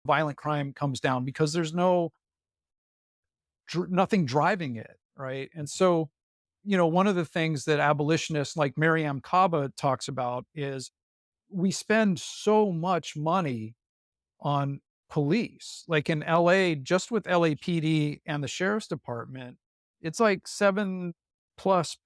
Violent crime comes down because there's nothing driving it, right? And so, one of the things that abolitionists like Mariam Kaba talks about is we spend so much money on police. Like in LA, just with LAPD and the sheriff's department, it's like $7+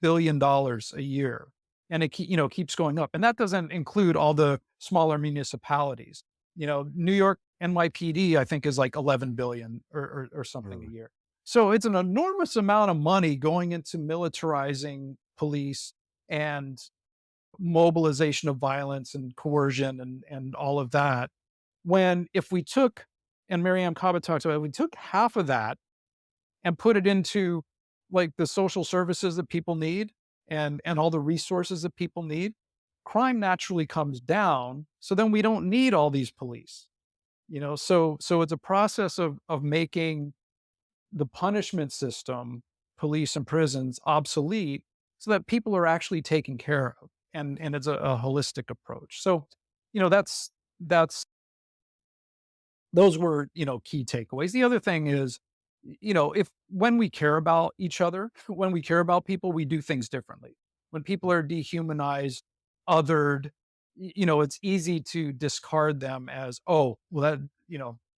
billion a year. And keeps going up. And that doesn't include all the smaller municipalities. New York NYPD, I think, is like 11 billion or something a Mm. year. So it's an enormous amount of money going into militarizing police and mobilization of violence and coercion and all of that. When if we took, and Mariam Kaba talks about, we took half of that and put it into like the social services that people need and all the resources that people need, crime naturally comes down. So then we don't need all these police. So it's a process of making the punishment system, police and prisons, obsolete so that people are actually taken care of. And it's a holistic approach. So, that's those were, key takeaways. The other thing is, if when we care about each other, when we care about people, we do things differently. When people are dehumanized, othered, it's easy to discard them as, oh, well,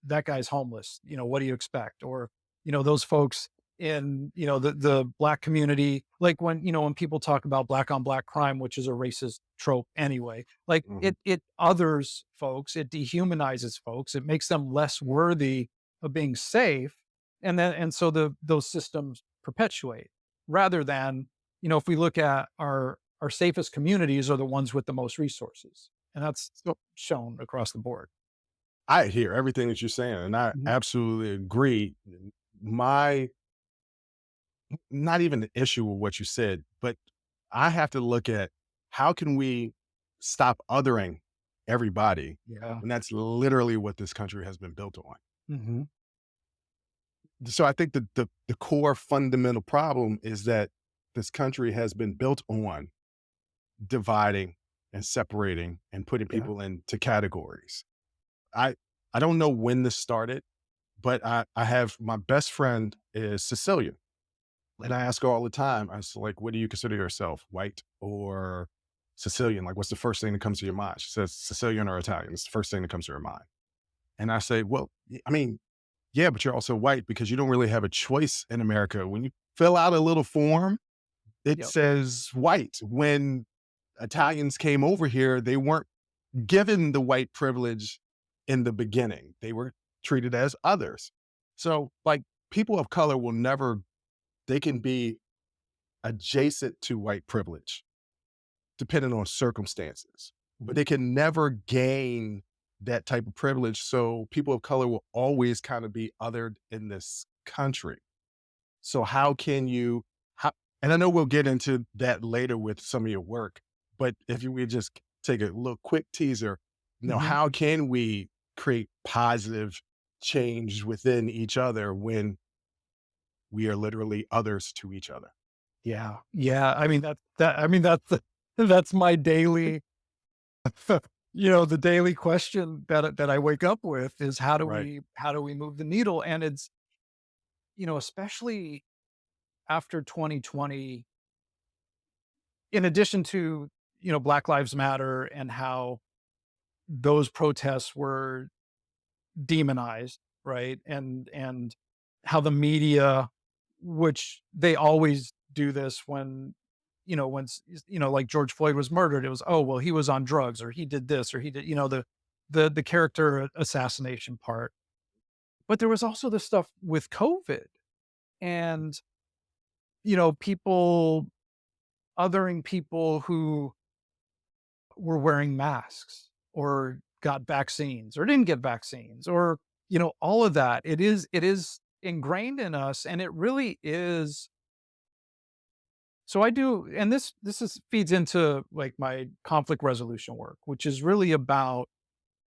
that guy's homeless. What do you expect? Or, those folks in, the black community, like when people talk about black on black crime, which is a racist trope anyway, like Mhm. it others folks, it dehumanizes folks, it makes them less worthy of being safe. And so those systems perpetuate rather than, if we look at our safest communities are the ones with the most resources. And that's shown across the board. I hear everything that you're saying, and I Mhm. absolutely agree. My not even the issue with what you said, but I have to look at how can we stop othering everybody Yeah. when that's literally what this country has been built on. Hmm. So I think the core fundamental problem is that this country has been built on dividing and separating and putting Yeah. people into categories. I I don't know when this started, but I have my best friend is Sicilian. And I ask her all the time, I was like, what do you consider yourself, white or Sicilian? Like, what's the first thing that comes to your mind? She says, Sicilian or Italian. It's the first thing that comes to her mind. And I say, well, I mean, yeah, but you're also white because you don't really have a choice in America. When you fill out a little form, it Yep. says white. When Italians came over here, they weren't given the white privilege in the beginning. They were treated as others. So, like, people of color will never, they can be adjacent to white privilege, depending on circumstances, but Mhm. they can never gain that type of privilege. So people of color will always kind of be othered in this country. So how can you, how, and I know we'll get into that later with some of your work, but if you would just take a little quick teaser, Mhm. how can we create positive change within each other when we are literally others to each other? Yeah. Yeah. I mean, that's my daily, the daily question that I wake up with is Right. how do we move the needle? And it's, especially after 2020, in addition to, Black Lives Matter and how those protests were demonized, right? And how the media, which they always do this when, like George Floyd was murdered, it was, oh, well, he was on drugs or he did this or he did, the character assassination part. But there was also the stuff with COVID and, people othering people who were wearing masks or got vaccines or didn't get vaccines or, all of that. It is ingrained in us and it really is. So I do, and this is feeds into like my conflict resolution work, which is really about,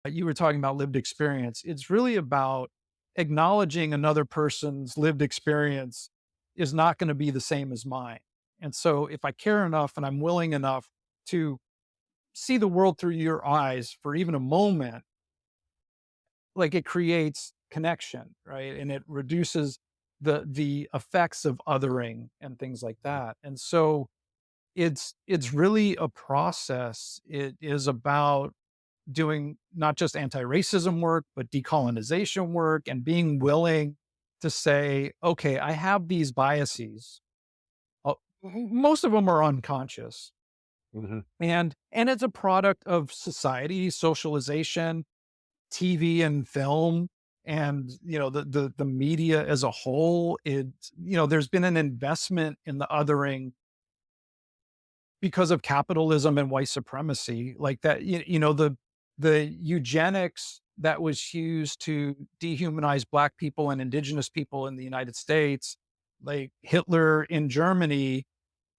you were talking about lived experience. It's really about acknowledging another person's lived experience is not going to be the same as mine. And so if I care enough and I'm willing enough to see the world through your eyes for even a moment, like it creates connection, right? And it reduces the effects of othering and things like that. And so it's really a process. It is about doing not just anti-racism work, but decolonization work and being willing to say, okay, I have these biases. Most of them are unconscious. Mhm. And it's a product of society, socialization, TV and film, and the media as a whole. There's been an investment in the othering because of capitalism and white supremacy, like that. The eugenics that was used to dehumanize Black people and Indigenous people in the United States, like Hitler in Germany,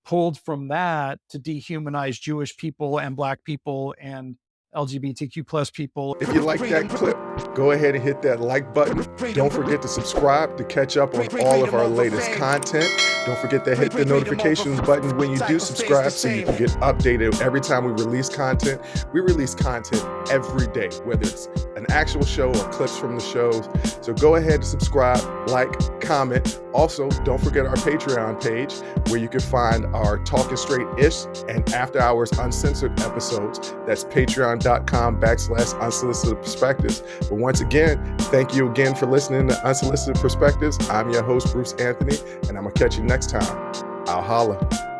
pulled from that to dehumanize Jewish people and Black people and LGBTQ plus people. If you like that clip, go ahead and hit that like button. Don't forget to subscribe to catch up on all of our latest content. Don't forget to hit the notifications button when you do subscribe so you can get updated every time we release content. We release content every day, whether it's an actual show or clips from the shows. So go ahead and subscribe, like, comment. Also, don't forget our Patreon page where you can find our Talking Straight-ish and After Hours Uncensored episodes. That's patreon.com/unsolicited perspectives. But once again, thank you again for listening to Unsolicited Perspectives. I'm your host, Bruce Anthony, and I'm going to catch you next time. I'll holla.